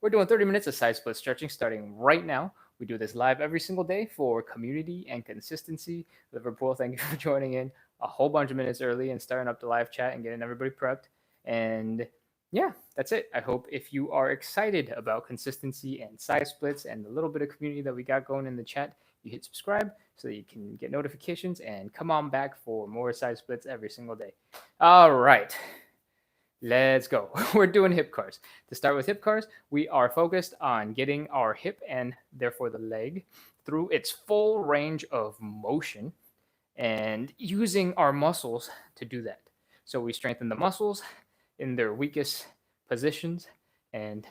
We're doing 30 minutes of side split stretching starting right now. We do this live every single day for community and consistency. Liverpool, thank you for joining in a whole bunch of minutes early and starting up the live chat and getting everybody prepped. And yeah, that's it. I hope if you are excited about consistency and side splits and the little bit of community that we got going in the chat, you hit subscribe so that you can get notifications and come on back for more side splits every single day. All right. Let's go. We're doing hip cars. To start with hip cars, we are focused on getting our hip and therefore the leg through its full range of motion and using our muscles to do that. So we strengthen the muscles in their weakest positions and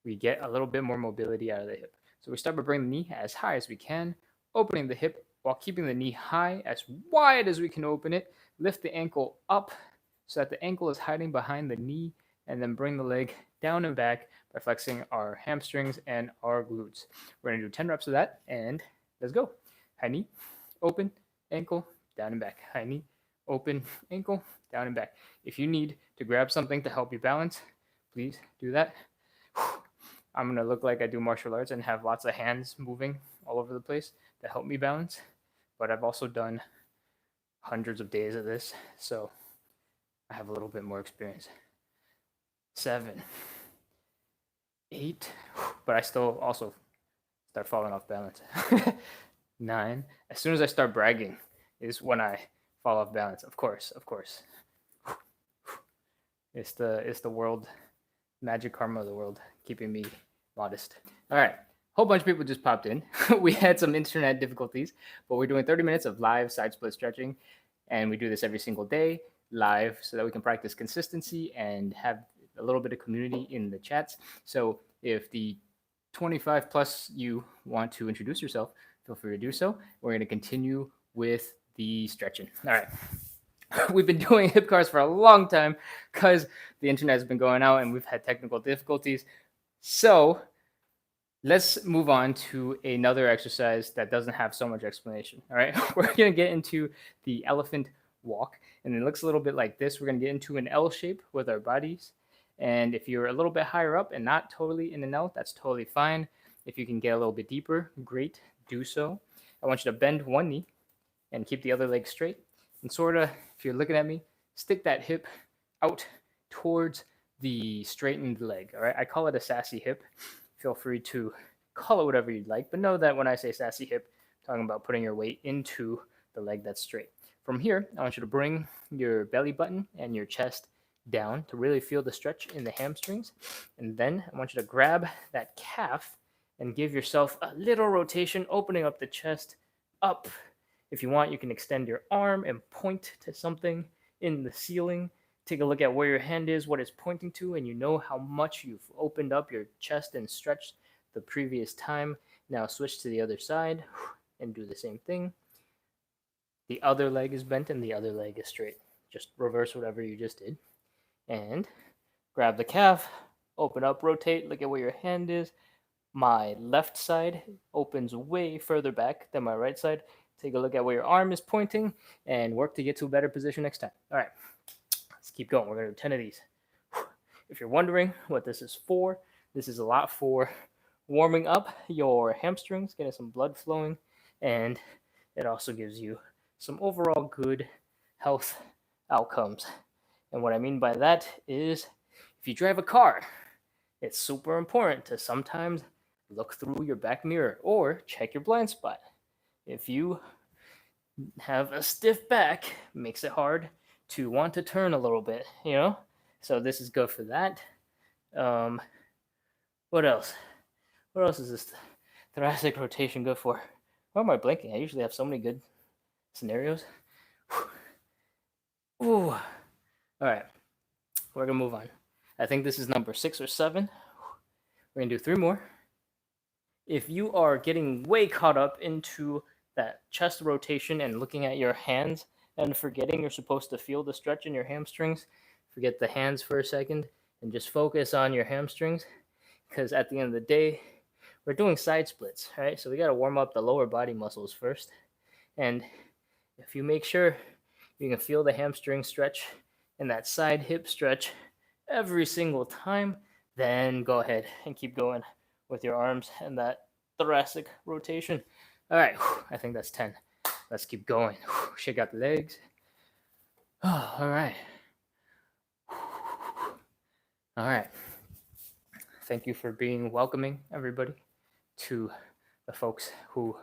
we get a little bit more mobility out of the hip. So we start by bringing the knee as high as we can, opening the hip while keeping the knee high as wide as we can open it. Lift the ankle up so that the ankle is hiding behind the knee, and then bring the leg down and back by flexing our hamstrings and our glutes. We're going to do 10 reps of that, and let's go. High knee, open, ankle, down and back. High knee, open, ankle, down and back. If you need to grab something to help you balance, please do that. I'm going to look like I do martial arts and have lots of hands moving all over the place to help me balance, but I've also done hundreds of days of this, so I have a little bit more experience. 7, 8, but I still also start falling off balance. 9. As soon as I start bragging is when I fall off balance. Of course. It's the world, magic karma of the world, keeping me modest. All right. Whole bunch of people just popped in. We had some internet difficulties, but we're doing 30 minutes of live side split stretching, and we do this every single day live so that we can practice consistency and have a little bit of community in the chats. So if the 25 plus you want to introduce yourself, feel free to do so. We're going to continue with the stretching. All right. We've been doing hip cars for a long time because the internet has been going out and we've had technical difficulties. So let's move on to another exercise that doesn't have so much explanation. All right. We're going to get into the elephant walk, and it looks a little bit like this. We're going to get into an L shape with our bodies, and if you're a little bit higher up and not totally in an L, that's totally fine. If you can get a little bit deeper, great, do so. I want you to bend one knee and keep the other leg straight, and sort of, if you're looking at me, stick that hip out towards the straightened leg. All right, I call it a sassy hip. Feel free to call it whatever you'd like, but know that when I say sassy hip, I'm talking about putting your weight into the leg that's straight. From here, I want you to bring your belly button and your chest down to really feel the stretch in the hamstrings. And then I want you to grab that calf and give yourself a little rotation, opening up the chest up. If you want, you can extend your arm and point to something in the ceiling. Take a look at where your hand is, what it's pointing to, and you know how much you've opened up your chest and stretched the previous time. Now switch to the other side and do the same thing. The other leg is bent and the other leg is straight. Just reverse whatever you just did. And grab the calf, open up, rotate, look at where your hand is. My left side opens way further back than my right side. Take a look at where your arm is pointing and work to get to a better position next time. All right, let's keep going. We're going to do 10 of these. If you're wondering what this is for, this is a lot for warming up your hamstrings, getting some blood flowing, and it also gives you some overall good health outcomes. And what I mean by that is if you drive a car, it's super important to sometimes look through your back mirror or check your blind spot. If you have a stiff back, it makes it hard to want to turn a little bit, you know? So this is good for that. What else? What else is this thoracic rotation good for? Why am I blinking? I usually have so many good scenarios. Ooh. All right. We're going to move on. I think this is number 6 or 7. We're going to do 3 more. If you are getting way caught up into that chest rotation and looking at your hands and forgetting you're supposed to feel the stretch in your hamstrings, forget the hands for a second and just focus on your hamstrings, because at the end of the day, we're doing side splits, right? So we got to warm up the lower body muscles first. And if you make sure you can feel the hamstring stretch and that side hip stretch every single time, Then go ahead and keep going with your arms and that thoracic rotation. All right, I think that's 10. Let's keep going. Shake out the legs. Oh, all right. All right. Thank you for being welcoming, everybody, to the folks who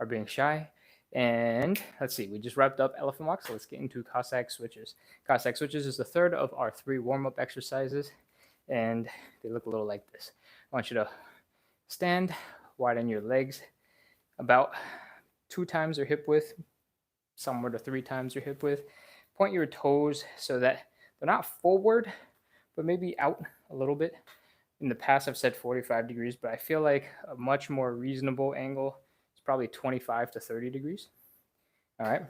are being shy. And let's see, we just wrapped up elephant walk, so let's get into Cossack switches. Cossack switches is the third of our 3 warm-up exercises, and they look a little like this. I want you to stand, widen your legs about 2 times your hip width, somewhere to 3 times your hip width. Point your toes so that they're not forward, but maybe out a little bit. In the past, I've said 45 degrees, but I feel like a much more reasonable angle is probably 25 to 30 degrees. All right.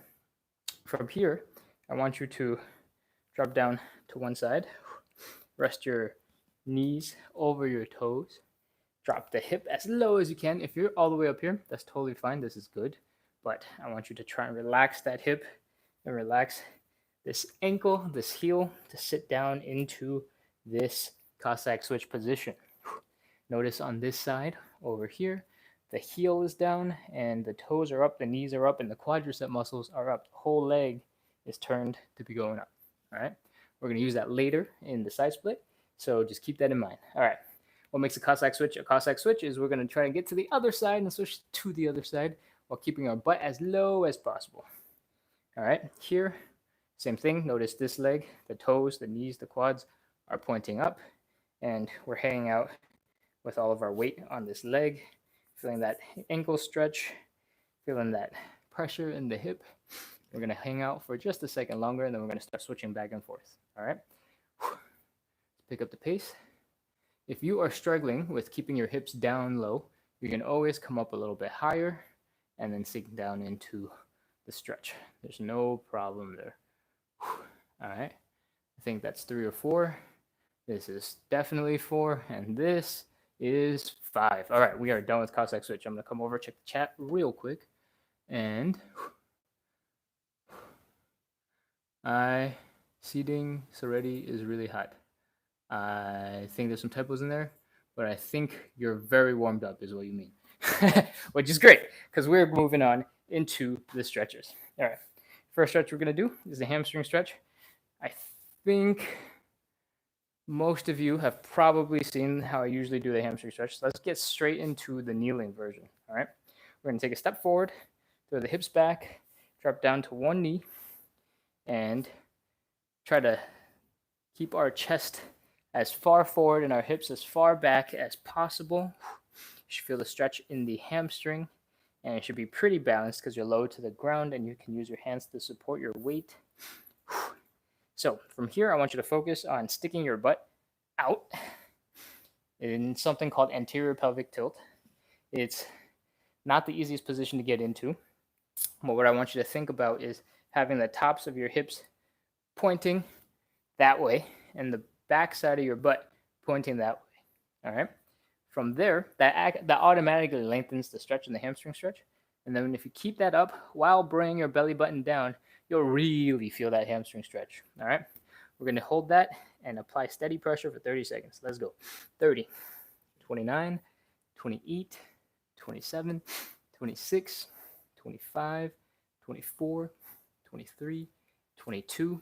From here, I want you to drop down to one side, rest your knees over your toes, drop the hip as low as you can. If you're all the way up here, that's totally fine. This is good. But I want you to try and relax that hip and relax this ankle, this heel, to sit down into this Cossack switch position. Notice on this side over here, the heel is down and the toes are up, the knees are up, and the quadricep muscles are up. The whole leg is turned to be going up. All right. We're going to use that later in the side split. So just keep that in mind. All right. What makes a Cossack switch is we're going to try and get to the other side and switch to the other side while keeping our butt as low as possible. All right. Here, same thing. Notice this leg, the toes, the knees, the quads are pointing up, and we're hanging out with all of our weight on this leg, feeling that ankle stretch, feeling that pressure in the hip. We're going to hang out for just a second longer, and then we're going to start switching back and forth. All right. Let's pick up the pace. If you are struggling with keeping your hips down low, you can always come up a little bit higher and then sink down into the stretch. There's no problem there. All right. I think that's 3 or 4. This is definitely 4, and this is 5. All right, we are done with Cossack switch. I'm going to come over, check the chat real quick. And seating Soretti is really hot. I think there's some typos in there, but I think you're very warmed up is what you mean, which is great because we're moving on into the stretches. All right, first stretch we're going to do is the hamstring stretch. I think most of you have probably seen how I usually do the hamstring stretch. So let's get straight into the kneeling version. All right, we're going to take a step forward, throw the hips back, drop down to one knee, and try to keep our chest as far forward and our hips as far back as possible. You should feel the stretch in the hamstring, and it should be pretty balanced because you're low to the ground and you can use your hands to support your weight. So from here, I want you to focus on sticking your butt out in something called anterior pelvic tilt. It's not the easiest position to get into, but what I want you to think about is having the tops of your hips pointing that way and the back side of your butt pointing that way. All right. From there, that automatically lengthens the stretch in the hamstring stretch. And then if you keep that up while bringing your belly button down, you'll really feel that hamstring stretch. All right. We're going to hold that and apply steady pressure for 30 seconds. Let's go. 30, 29, 28, 27, 26, 25, 24, 23, 22,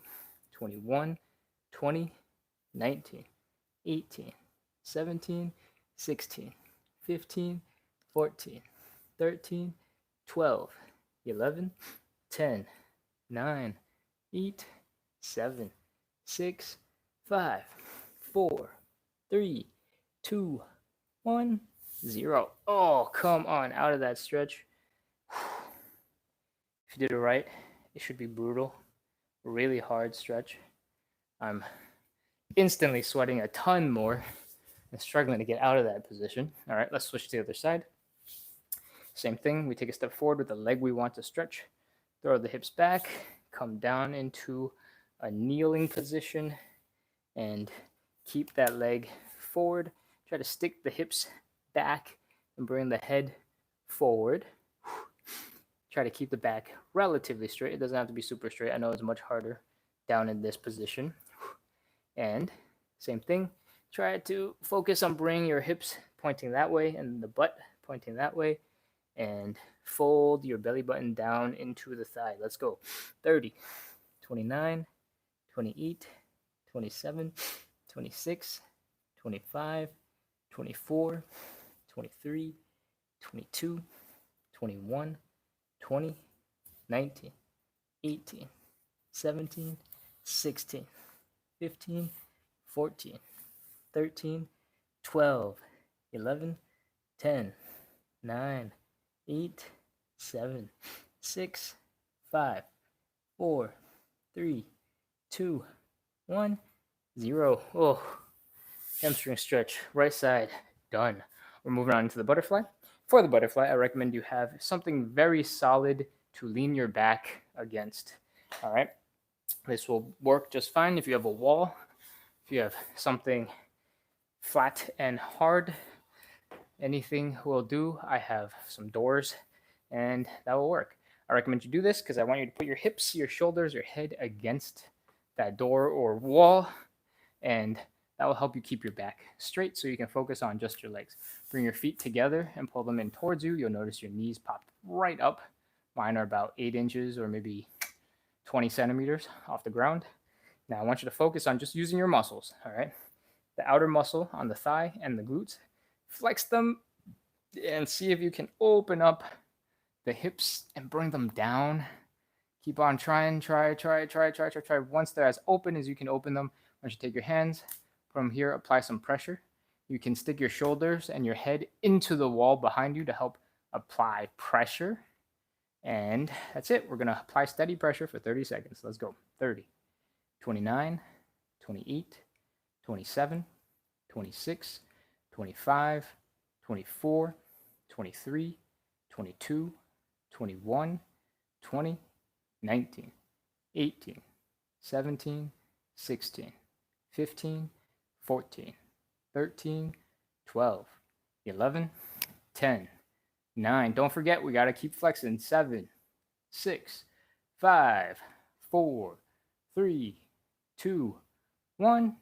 21, 20, 19, 18, 17, 16, 15, 14, 13, 12, 11, 10, 9, 8, 7, 6, 5, 4, 3, 2, 1, 0. Oh, come on, out of that stretch. If you did it right, it should be brutal. Really hard stretch. I'm instantly sweating a ton more and struggling to get out of that position. All right, let's switch to the other side. Same thing, we take a step forward with the leg we want to stretch. Throw the hips back, come down into a kneeling position, and keep that leg forward. Try to stick the hips back and bring the head forward. Try to keep the back relatively straight. It doesn't have to be super straight. I know it's much harder down in this position. And same thing, Try to focus on bringing your hips pointing that way and the butt pointing that way. And fold your belly button down into the thigh. Let's go. 30, 29, 28, 27, 26, 25, 24, 23, 22, 21, 20, 19, 18, 17, 16, 15, 14, 13, 12, 11, 10, 9, 8, 7, 6, 5, 4, 3, 2, 1, 0. Oh, hamstring stretch, right side, done. We're moving on to the butterfly. For the butterfly, I recommend you have something very solid to lean your back against. All right, this will work just fine if you have a wall, if you have something flat and hard. Anything will do. I have some doors, and that will work. I recommend you do this because I want you to put your hips, your shoulders, your head against that door or wall, and that will help you keep your back straight so you can focus on just your legs. Bring your feet together and pull them in towards you. You'll notice your knees pop right up. Mine are about 8 inches or maybe 20 centimeters off the ground. Now I want you to focus on just using your muscles, all right? The outer muscle on the thigh and the glutes. Flex them and see if you can open up the hips and bring them down. Keep on trying, try. Once they're as open as you can open them, once you take your hands from here, apply some pressure. You can stick your shoulders and your head into the wall behind you to help apply pressure. And that's it. We're going to apply steady pressure for 30 seconds. Let's go. 30, 29, 28, 27, 26, 25, 24, 23, 22, 21, 20, 19, 18, 17, 16, 15, 14, 13, 12, 11, 10, 9. Don't forget, we got to keep flexing. 7, 6, 5, 4, 3, 2, 1,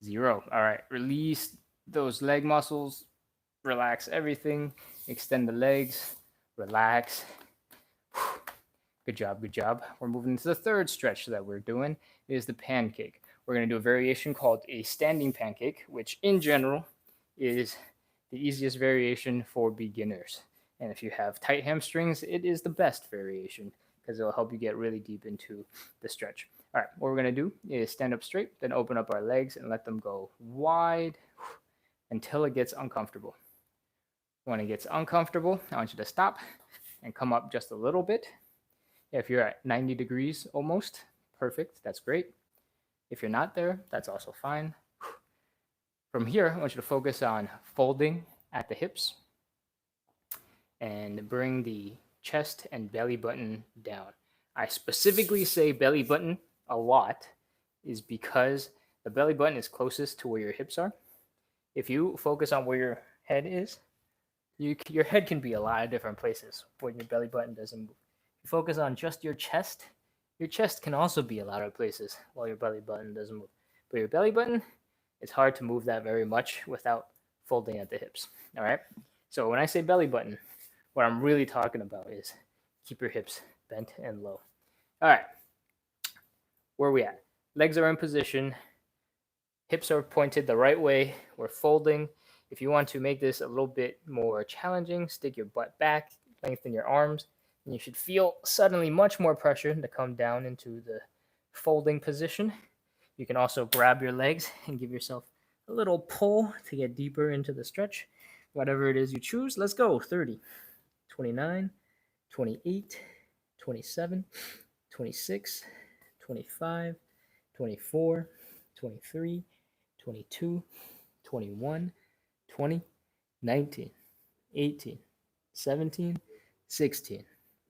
0. All right, release those leg muscles. Relax everything. Extend the legs. Relax. Good job, good job. We're moving into the third stretch that we're doing. It is the pancake. We're going to do a variation called a standing pancake, which in general is the easiest variation for beginners. And if you have tight hamstrings, it is the best variation because it'll help you get really deep into the stretch. All right, what we're going to do is stand up straight, then open up our legs and let them go wide until it gets uncomfortable. When it gets uncomfortable, I want you to stop and come up just a little bit. If you're at 90 degrees almost, perfect, that's great. If you're not there, that's also fine. From here, I want you to focus on folding at the hips and bring the chest and belly button down. I specifically say belly button a lot is because the belly button is closest to where your hips are. If you focus on where your head is, your head can be a lot of different places when your belly button doesn't move. If you focus on just your chest can also be a lot of places while your belly button doesn't move. But your belly button, it's hard to move that very much without folding at the hips. All right? So when I say belly button, what I'm really talking about is keep your hips bent and low. All right. Where are we at? Legs are in position. Hips are pointed the right way. We're folding. If you want to make this a little bit more challenging, stick your butt back, lengthen your arms, and you should feel suddenly much more pressure to come down into the folding position. You can also grab your legs and give yourself a little pull to get deeper into the stretch. Whatever it is you choose, let's go. 30, 29, 28, 27, 26, 25, 24, 23, 22, 21, 20, 19, 18, 17, 16,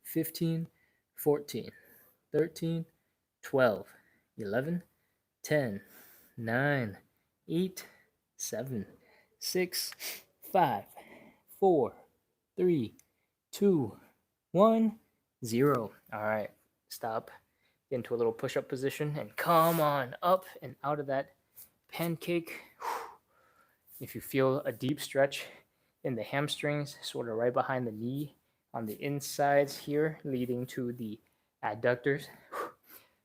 15, 14, 13, 12, 11, 10, 9, 8, 7, 6, 5, 4, 3, 2, 1, 0. All right, stop. Get into a little push-up position and come on up and out of that pancake. If you feel a deep stretch in the hamstrings, sort of right behind the knee on the insides here, leading to the adductors,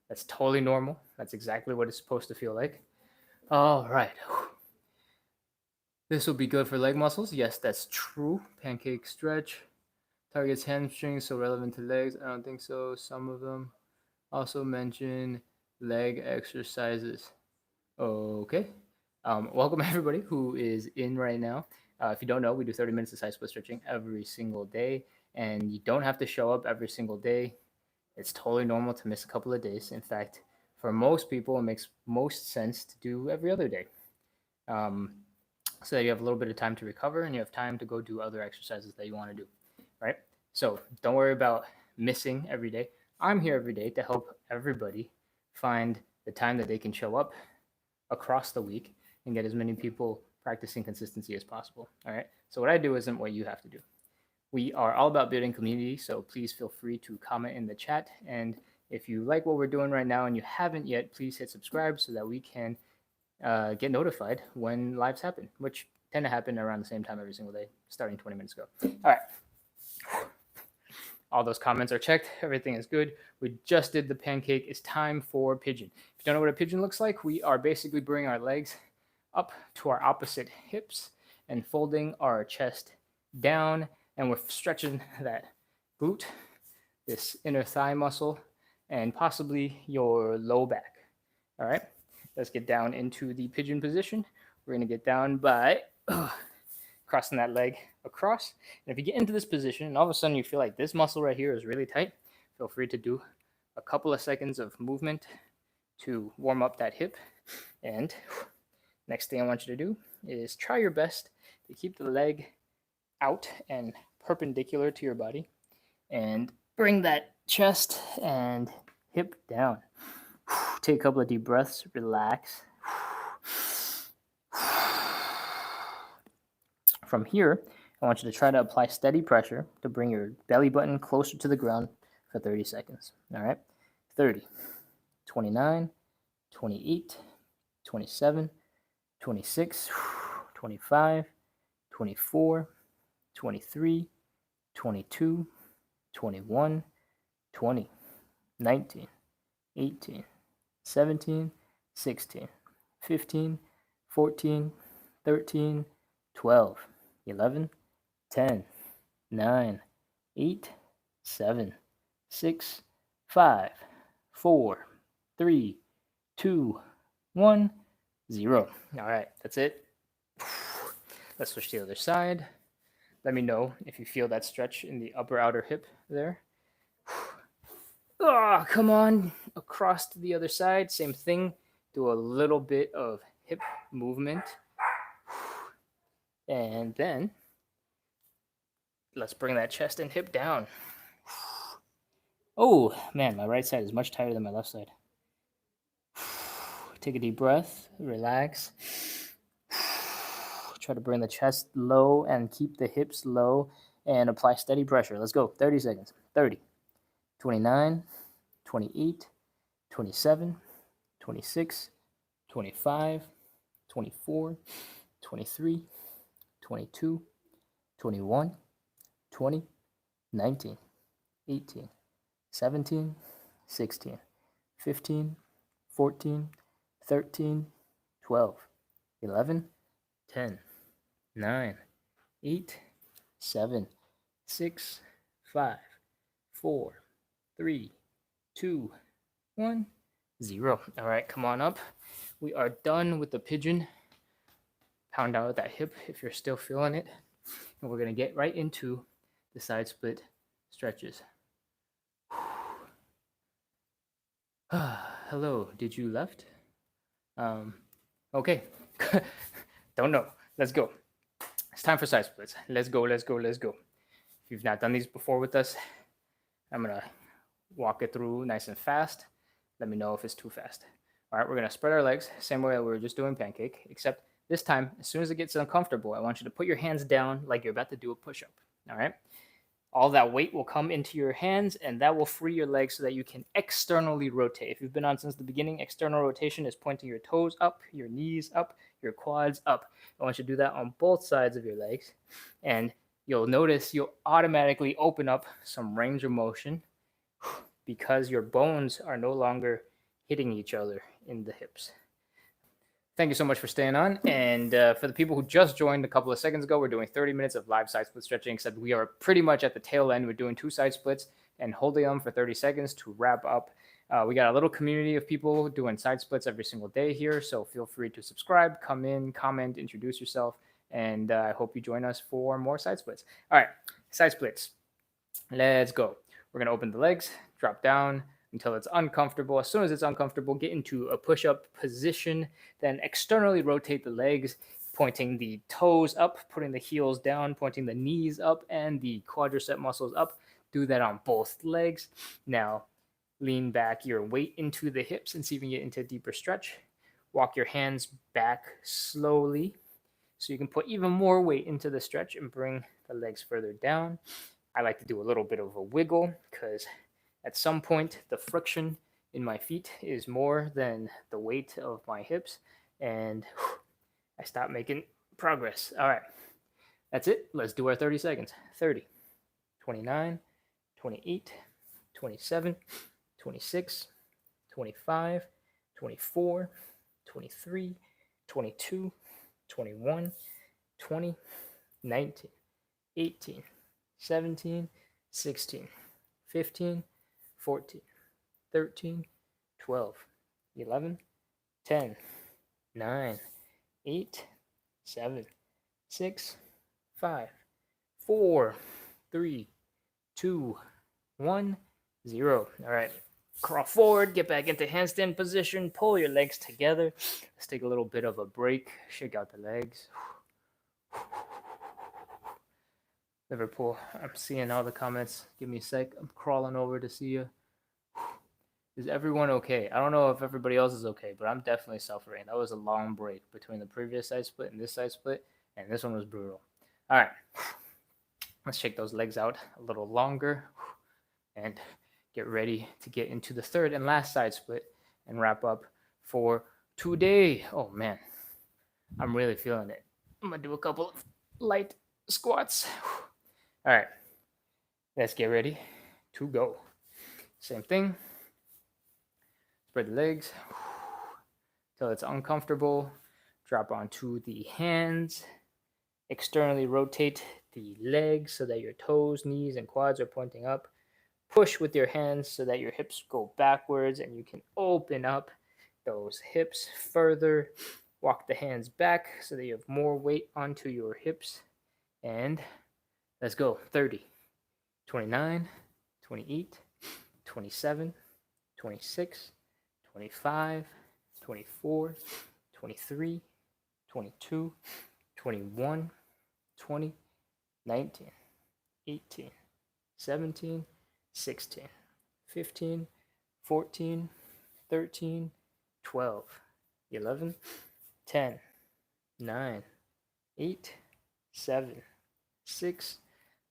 that's totally normal. That's exactly what it's supposed to feel like. All right. This will be good for leg muscles. Yes, that's true. Pancake stretch. Targets hamstrings, so relevant to legs. I don't think so. Some of them also mention leg exercises. Okay. Welcome everybody who is in right now. If you don't know, we do 30 minutes of side split stretching every single day, and you don't have to show up every single day. It's totally normal to miss a couple of days. In fact, for most people, it makes most sense to do every other day. So that you have a little bit of time to recover and you have time to go do other exercises that you want to do, right? So don't worry about missing every day. I'm here every day to help everybody find the time that they can show up across the week and get as many people practicing consistency as possible. All right. So what I do isn't what you have to do. We are all about building community, so please feel free to comment in the chat. And if you like what we're doing right now and you haven't yet, please hit subscribe so that we can get notified when lives happen, which tend to happen around the same time every single day, starting 20 minutes ago. All right. All those comments are checked. Everything is good. We just did the pancake. It's time for pigeon. If you don't know what a pigeon looks like, we are basically bringing our legs up to our opposite hips and folding our chest down, and we're stretching that glute, this inner thigh muscle, and possibly your low back. All right. Let's get down into the pigeon position. We're going to get down by crossing that leg across. And if you get into this position and all of a sudden you feel like this muscle right here is really tight, feel free to do a couple of seconds of movement to warm up that hip. And next thing I want you to do is try your best to keep the leg out and perpendicular to your body and bring that chest and hip down. Take a couple of deep breaths, relax. From here, I want you to try to apply steady pressure to bring your belly button closer to the ground for 30 seconds. All right, 30, 29, 28, 27, 26, 25, 24, 23, 22, 21, 20, 19, 18, 17, 16, 15, 14, 13, 12, 11, 10, 9, 8, 7, 6, 5, 4, 3, 2, 1, 0. All right, that's it. Let's switch to the other side. Let me know if you feel that stretch in the upper outer hip there. Oh, come on, across to the other side. Same thing. Do a little bit of hip movement. And then let's bring that chest and hip down. Oh, man, my right side is much tighter than my left side. Take a deep breath, relax. Try to bring the chest low and keep the hips low and apply steady pressure. Let's go. 30 seconds. 30, 29, 28, 27, 26, 25, 24, 23, 22, 21, 20, 19, 18, 17, 16, 15, 14, 13, 12, 11, 10, 9, 8, 7, 6, 5, 4, 3, 2, 1, 0. All right, come on up. We are done with the pigeon. Pound out that hip if you're still feeling it. And we're going to get right into the side split stretches. Hello, did you left? Okay. Don't know. Let's go. It's time for side splits. Let's go, let's go, let's go. If you've not done these before with us, I'm going to walk it through nice and fast. Let me know if it's too fast. All right, we're going to spread our legs, same way that we were just doing pancake, except this time, as soon as it gets uncomfortable, I want you to put your hands down like you're about to do a push-up. All right? all that weight will come into your hands, and that will free your legs so that you can externally rotate. If you've been on since the beginning, external rotation is pointing your toes up, your knees up, your quads up. I want you to do that on both sides of your legs, and you'll notice you'll automatically open up some range of motion because your bones are no longer hitting each other in the hips. Thank you so much for staying on. And for the people who just joined a couple of seconds ago, we're doing 30 minutes of live side split stretching, except we are pretty much at the tail end. We're doing 2 side splits and holding them for 30 seconds to wrap up. We got a little community of people doing side splits every single day here, so feel free to subscribe, come in, comment, introduce yourself, and I hope you join us for more side splits. All right, side splits. Let's go. We're going to open the legs, drop down until it's uncomfortable. As soon as it's uncomfortable, get into a push-up position, then externally rotate the legs, pointing the toes up, putting the heels down, pointing the knees up, and the quadricep muscles up. Do that on both legs. Now, lean back your weight into the hips and see if you can get into a deeper stretch. Walk your hands back slowly so you can put even more weight into the stretch and bring the legs further down. I like to do a little bit of a wiggle because at some point the friction in my feet is more than the weight of my hips, and I stop making progress. All right, that's it. Let's do our 30 seconds. 30, 29, 28, 27, 26, 25, 24, 23, 22, 21, 20, 19, 18, 17, 16, 15, 14, 13, 12, 11, 10, 9, 8, 7, 6, 5, 4, 3, 2, 1, 0. All right. Crawl forward, get back into handstand position, pull your legs together. Let's take a little bit of a break, shake out the legs. Liverpool, I'm seeing all the comments. Give me a sec. I'm crawling over to see you. Is everyone okay? I don't know if everybody else is okay, but I'm definitely suffering. That was a long break between the previous side split and this side split, and this one was brutal. All right. Let's shake those legs out a little longer and get ready to get into the third and last side split and wrap up for today. Oh, man. I'm really feeling it. I'm going to do a couple of light squats. All right, let's get ready to go. Same thing. Spread the legs till it's uncomfortable. Drop onto the hands. Externally rotate the legs so that your toes, knees, and quads are pointing up. Push with your hands so that your hips go backwards and you can open up those hips further. Walk the hands back so that you have more weight onto your hips. And let's go. 30, 29, 28, 27, 26, 25, 24, 23, 22, 21, 20, 19, 18, 17, 16, 15, 14, 13, 12, 11, 10, 9, 8, 7, 6,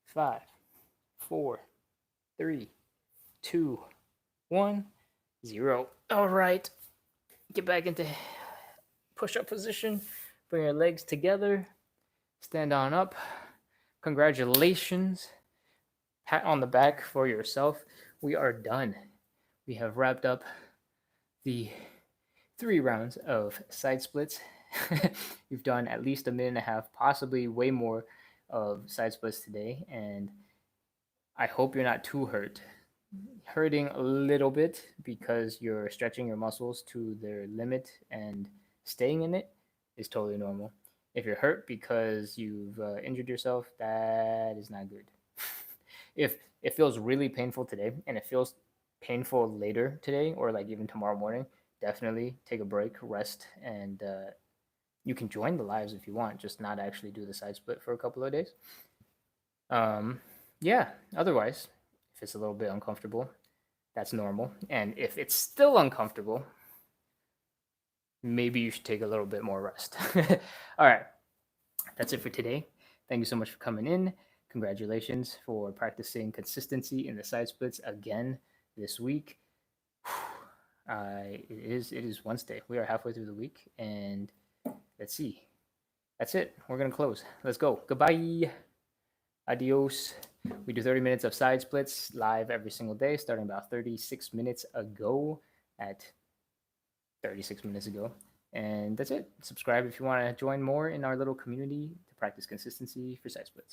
5, 4, 3, 2, 1, 0. All right. Get back into push-up position. Bring your legs together. Stand on up. Congratulations. Pat on the back for yourself. We are done. We have wrapped up the 3 rounds of side splits. You've done at least a minute and a half, possibly way more of side splits today, and I hope you're not too hurting a little bit because you're stretching your muscles to their limit, and staying in it is totally normal. If you're hurt because you've injured yourself, that is not good. If it feels really painful today and it feels painful later today or like even tomorrow morning, definitely take a break, rest, and you can join the lives if you want, just not actually do the side split for a couple of days. Yeah, otherwise, if it's a little bit uncomfortable, that's normal. And if it's still uncomfortable, maybe you should take a little bit more rest. All right, that's it for today. Thank you so much for coming in. Congratulations for practicing consistency in the side splits again this week. It is Wednesday. We are halfway through the week, and let's see. That's it. We're gonna close. Let's go. Goodbye. Adios. We do 30 minutes of side splits live every single day, starting about 36 minutes ago at 36 minutes ago. And that's it. Subscribe if you want to join more in our little community to practice consistency for side splits.